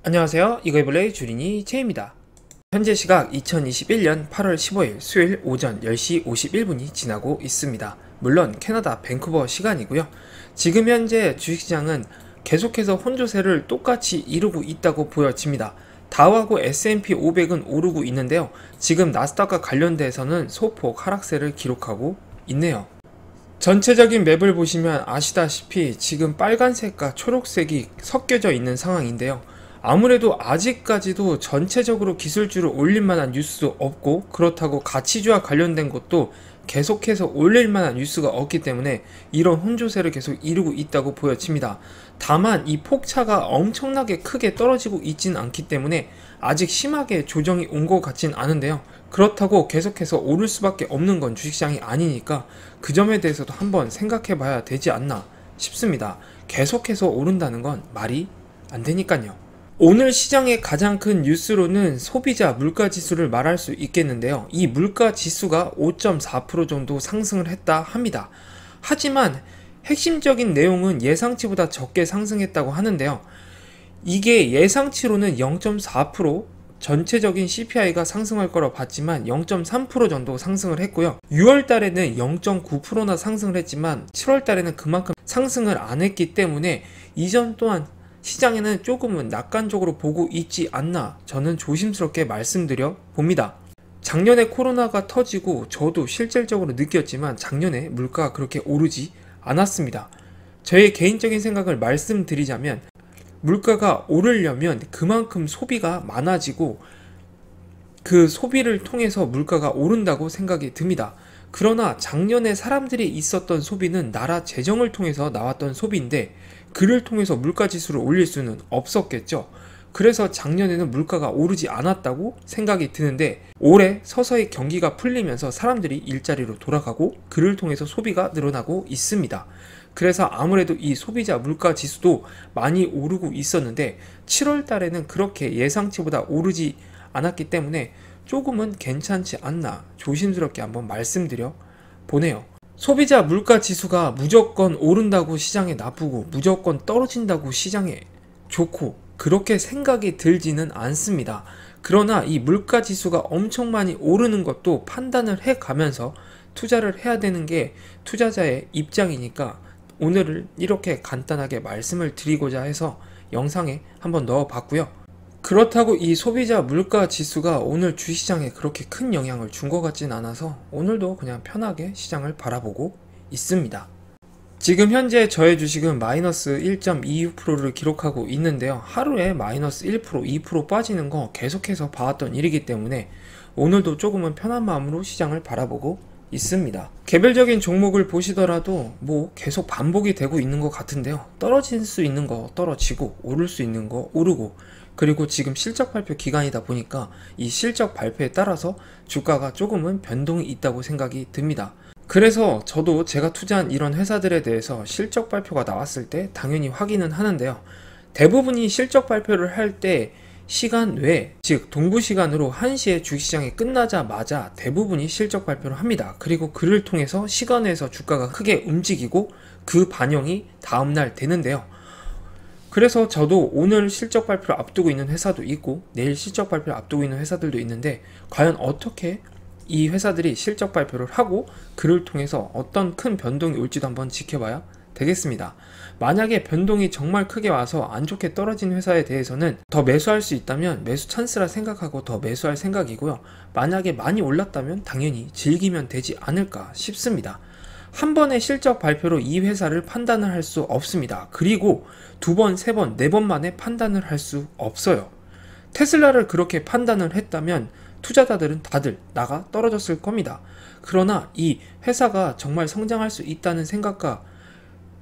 안녕하세요. 이거이블레이 주린이 채입니다. 현재 시각 2021년 8월 15일 수요일 오전 10시 51분이 지나고 있습니다. 물론 캐나다 밴쿠버 시간이고요. 지금 현재 주식시장은 계속해서 혼조세를 똑같이 이루고 있다고 보여집니다. 다우하고 S&P 500은 오르고 있는데요. 지금 나스닥과 관련돼서는 소폭 하락세를 기록하고 있네요. 전체적인 맵을 보시면 아시다시피 지금 빨간색과 초록색이 섞여져 있는 상황인데요. 아무래도 아직까지도 전체적으로 기술주를 올릴 만한 뉴스도 없고, 그렇다고 가치주와 관련된 것도 계속해서 올릴 만한 뉴스가 없기 때문에 이런 혼조세를 계속 이루고 있다고 보여집니다. 다만 이 폭차가 엄청나게 크게 떨어지고 있진 않기 때문에 아직 심하게 조정이 온 것 같진 않은데요. 그렇다고 계속해서 오를 수밖에 없는 건 주식시장이 아니니까 그 점에 대해서도 한번 생각해 봐야 되지 않나 싶습니다. 계속해서 오른다는 건 말이 안 되니까요. 오늘 시장의 가장 큰 뉴스로는 소비자 물가지수를 말할 수 있겠는데요. 이 물가지수가 5.4% 정도 상승을 했다 합니다. 하지만 핵심적인 내용은 예상치보다 적게 상승했다고 하는데요. 이게 예상치로는 0.4% 전체적인 CPI가 상승할 거라 봤지만 0.3% 정도 상승을 했고요. 6월 달에는 0.9%나 상승을 했지만 7월 달에는 그만큼 상승을 안 했기 때문에 이전 또한 시장에는 조금은 낙관적으로 보고 있지 않나 저는 조심스럽게 말씀드려 봅니다. 작년에 코로나가 터지고 저도 실질적으로 느꼈지만 작년에 물가가 그렇게 오르지 않았습니다. 저의 개인적인 생각을 말씀드리자면 물가가 오르려면 그만큼 소비가 많아지고 그 소비를 통해서 물가가 오른다고 생각이 듭니다. 그러나 작년에 사람들이 있었던 소비는 나라 재정을 통해서 나왔던 소비인데 그를 통해서 물가지수를 올릴 수는 없었겠죠. 그래서 작년에는 물가가 오르지 않았다고 생각이 드는데 올해 서서히 경기가 풀리면서 사람들이 일자리로 돌아가고 그를 통해서 소비가 늘어나고 있습니다. 그래서 아무래도 이 소비자 물가지수도 많이 오르고 있었는데 7월 달에는 그렇게 예상치보다 오르지 않았기 때문에 조금은 괜찮지 않나 조심스럽게 한번 말씀드려 보네요. 소비자 물가 지수가 무조건 오른다고 시장에 나쁘고 무조건 떨어진다고 시장에 좋고 그렇게 생각이 들지는 않습니다. 그러나 이 물가 지수가 엄청 많이 오르는 것도 판단을 해 가면서 투자를 해야 되는 게 투자자의 입장이니까 오늘을 이렇게 간단하게 말씀을 드리고자 해서 영상에 한번 넣어 봤고요. 그렇다고 이 소비자 물가 지수가 오늘 주시장에 그렇게 큰 영향을 준 것 같진 않아서 오늘도 그냥 편하게 시장을 바라보고 있습니다. 지금 현재 저의 주식은 마이너스 1.26%를 기록하고 있는데요. 하루에 마이너스 1%, 2% 빠지는 거 계속해서 봐왔던 일이기 때문에 오늘도 조금은 편한 마음으로 시장을 바라보고 있습니다. 개별적인 종목을 보시더라도 뭐 계속 반복이 되고 있는 것 같은데요. 떨어질 수 있는 거 떨어지고 오를 수 있는 거 오르고, 그리고 지금 실적 발표 기간이다 보니까 이 실적 발표에 따라서 주가가 조금은 변동이 있다고 생각이 듭니다. 그래서 저도 제가 투자한 이런 회사들에 대해서 실적 발표가 나왔을 때 당연히 확인은 하는데요. 대부분이 실적 발표를 할 때 시간 외에, 즉 동부 시간으로 1시에 주식시장이 끝나자마자 대부분이 실적 발표를 합니다. 그리고 그를 통해서 시간에서 주가가 크게 움직이고 그 반영이 다음날 되는데요. 그래서 저도 오늘 실적 발표를 앞두고 있는 회사도 있고 내일 실적 발표를 앞두고 있는 회사들도 있는데 과연 어떻게 이 회사들이 실적 발표를 하고 그를 통해서 어떤 큰 변동이 올지도 한번 지켜봐야 되겠습니다. 만약에 변동이 정말 크게 와서 안 좋게 떨어진 회사에 대해서는 더 매수할 수 있다면 매수 찬스라 생각하고 더 매수할 생각이고요. 만약에 많이 올랐다면 당연히 즐기면 되지 않을까 싶습니다. 한 번의 실적 발표로 이 회사를 판단을 할 수 없습니다. 그리고 두 번, 세 번, 네 번 만에 판단을 할 수 없어요. 테슬라를 그렇게 판단을 했다면 투자자들은 다들 나가 떨어졌을 겁니다. 그러나 이 회사가 정말 성장할 수 있다는 생각과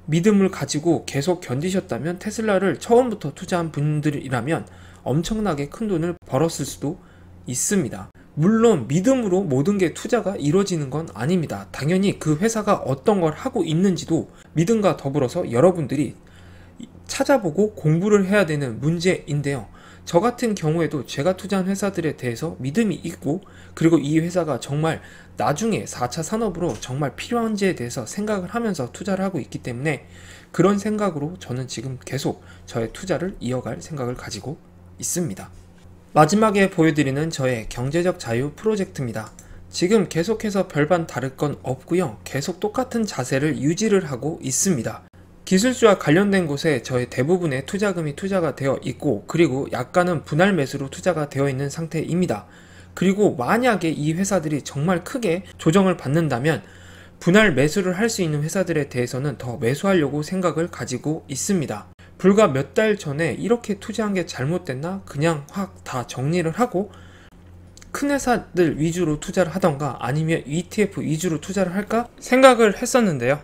믿음을 가지고 계속 견디셨다면 테슬라를 처음부터 투자한 분들이라면 엄청나게 큰 돈을 벌었을 수도 있습니다. 물론 믿음으로 모든 게 투자가 이루어지는 건 아닙니다. 당연히 그 회사가 어떤 걸 하고 있는지도 믿음과 더불어서 여러분들이 찾아보고 공부를 해야 되는 문제인데요. 저 같은 경우에도 제가 투자한 회사들에 대해서 믿음이 있고, 그리고 이 회사가 정말 나중에 4차 산업으로 정말 필요한지에 대해서 생각을 하면서 투자를 하고 있기 때문에 그런 생각으로 저는 지금 계속 저의 투자를 이어갈 생각을 가지고 있습니다. 마지막에 보여드리는 저의 경제적 자유 프로젝트입니다. 지금 계속해서 별반 다를 건 없고요. 계속 똑같은 자세를 유지를 하고 있습니다. 기술주와 관련된 곳에 저의 대부분의 투자금이 투자가 되어 있고, 그리고 약간은 분할 매수로 투자가 되어 있는 상태입니다. 그리고 만약에 이 회사들이 정말 크게 조정을 받는다면 분할 매수를 할 수 있는 회사들에 대해서는 더 매수하려고 생각을 가지고 있습니다. 불과 몇 달 전에 이렇게 투자한 게 잘못됐나? 그냥 확 다 정리를 하고 큰 회사들 위주로 투자를 하던가 아니면 ETF 위주로 투자를 할까 생각을 했었는데요.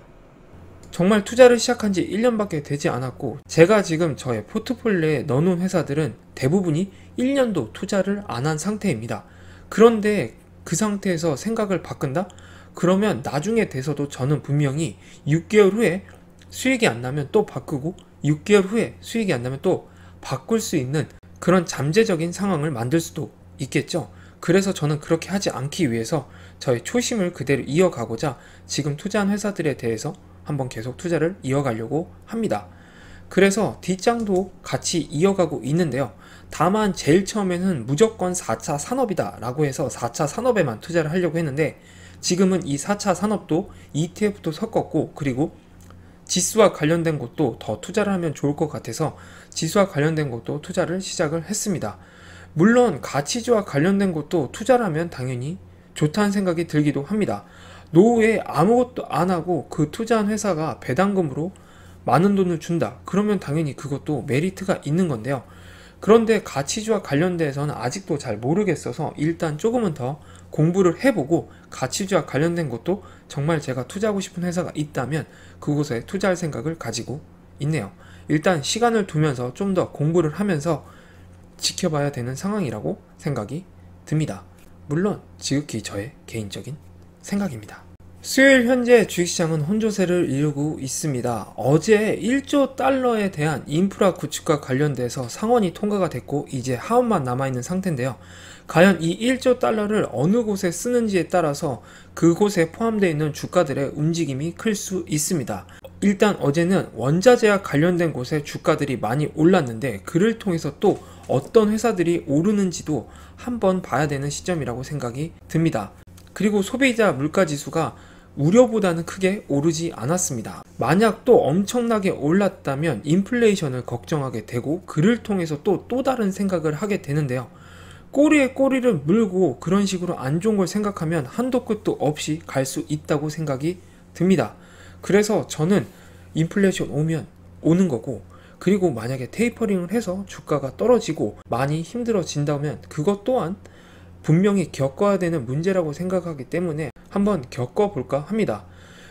정말 투자를 시작한 지 1년밖에 되지 않았고, 제가 지금 저의 포트폴리오에 넣어놓은 회사들은 대부분이 1년도 투자를 안 한 상태입니다. 그런데 그 상태에서 생각을 바꾼다? 그러면 나중에 돼서도 저는 분명히 6개월 후에 수익이 안 나면 또 바꾸고 6개월 후에 수익이 안 나면 또 바꿀 수 있는 그런 잠재적인 상황을 만들 수도 있겠죠. 그래서 저는 그렇게 하지 않기 위해서 저의 초심을 그대로 이어가고자 지금 투자한 회사들에 대해서 한번 계속 투자를 이어가려고 합니다. 그래서 뒷장도 같이 이어가고 있는데요. 다만 제일 처음에는 무조건 4차 산업이다 라고 해서 4차 산업에만 투자를 하려고 했는데, 지금은 이 4차 산업도 ETF도 섞었고, 그리고 지수와 관련된 것도 더 투자를 하면 좋을 것 같아서 지수와 관련된 것도 투자를 시작을 했습니다. 물론 가치주와 관련된 것도 투자를 하면 당연히 좋다는 생각이 들기도 합니다. 노후에 아무것도 안 하고 그 투자한 회사가 배당금으로 많은 돈을 준다. 그러면 당연히 그것도 메리트가 있는 건데요. 그런데 가치주와 관련돼서는 아직도 잘 모르겠어서 일단 조금은 더 공부를 해보고, 가치주와 관련된 것도 정말 제가 투자하고 싶은 회사가 있다면 그곳에 투자할 생각을 가지고 있네요. 일단 시간을 두면서 좀 더 공부를 하면서 지켜봐야 되는 상황이라고 생각이 듭니다. 물론 지극히 저의 개인적인 생각입니다. 수요일 현재 주식시장은 혼조세를 이루고 있습니다. 어제 1조 달러에 대한 인프라 구축과 관련돼서 상원이 통과가 됐고 이제 하원만 남아있는 상태인데요. 과연 이 1조 달러를 어느 곳에 쓰는지에 따라서 그곳에 포함되어 있는 주가들의 움직임이 클 수 있습니다. 일단 어제는 원자재와 관련된 곳에 주가들이 많이 올랐는데, 그를 통해서 또 어떤 회사들이 오르는지도 한번 봐야 되는 시점이라고 생각이 듭니다. 그리고 소비자 물가지수가 우려보다는 크게 오르지 않았습니다. 만약 또 엄청나게 올랐다면 인플레이션을 걱정하게 되고, 그를 통해서 또 다른 생각을 하게 되는데요. 꼬리에 꼬리를 물고 그런 식으로 안 좋은 걸 생각하면 한도 끝도 없이 갈 수 있다고 생각이 듭니다. 그래서 저는 인플레이션 오면 오는 거고, 그리고 만약에 테이퍼링을 해서 주가가 떨어지고 많이 힘들어진다면 그것 또한 분명히 겪어야 되는 문제라고 생각하기 때문에 한번 겪어볼까 합니다.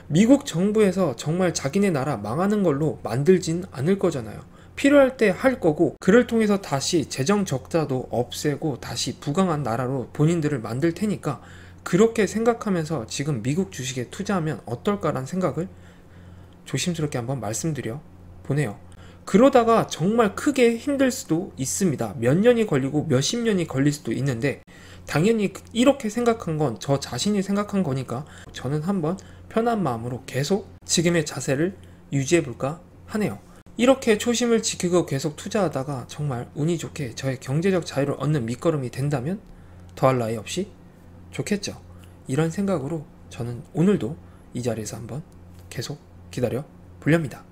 미국 정부에서 정말 자기네 나라 망하는 걸로 만들진 않을 거잖아요. 필요할 때 할 거고, 그를 통해서 다시 재정 적자도 없애고 다시 부강한 나라로 본인들을 만들 테니까 그렇게 생각하면서 지금 미국 주식에 투자하면 어떨까라는 생각을 조심스럽게 한번 말씀드려 보네요. 그러다가 정말 크게 힘들 수도 있습니다. 몇 년이 걸리고 몇십 년이 걸릴 수도 있는데, 당연히 이렇게 생각한 건 저 자신이 생각한 거니까 저는 한번 편한 마음으로 계속 지금의 자세를 유지해 볼까 하네요. 이렇게 초심을 지키고 계속 투자하다가 정말 운이 좋게 저의 경제적 자유를 얻는 밑거름이 된다면 더할 나위 없이 좋겠죠. 이런 생각으로 저는 오늘도 이 자리에서 한번 계속 기다려 보렵니다.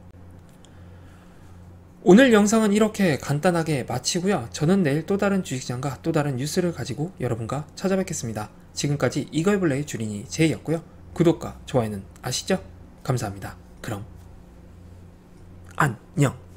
오늘 영상은 이렇게 간단하게 마치고요. 저는 내일 또 다른 주식시장과 또 다른 뉴스를 가지고 여러분과 찾아뵙겠습니다. 지금까지 이거해볼래의 주린이 제이였고요. 구독과 좋아요는 아시죠? 감사합니다. 그럼 안녕.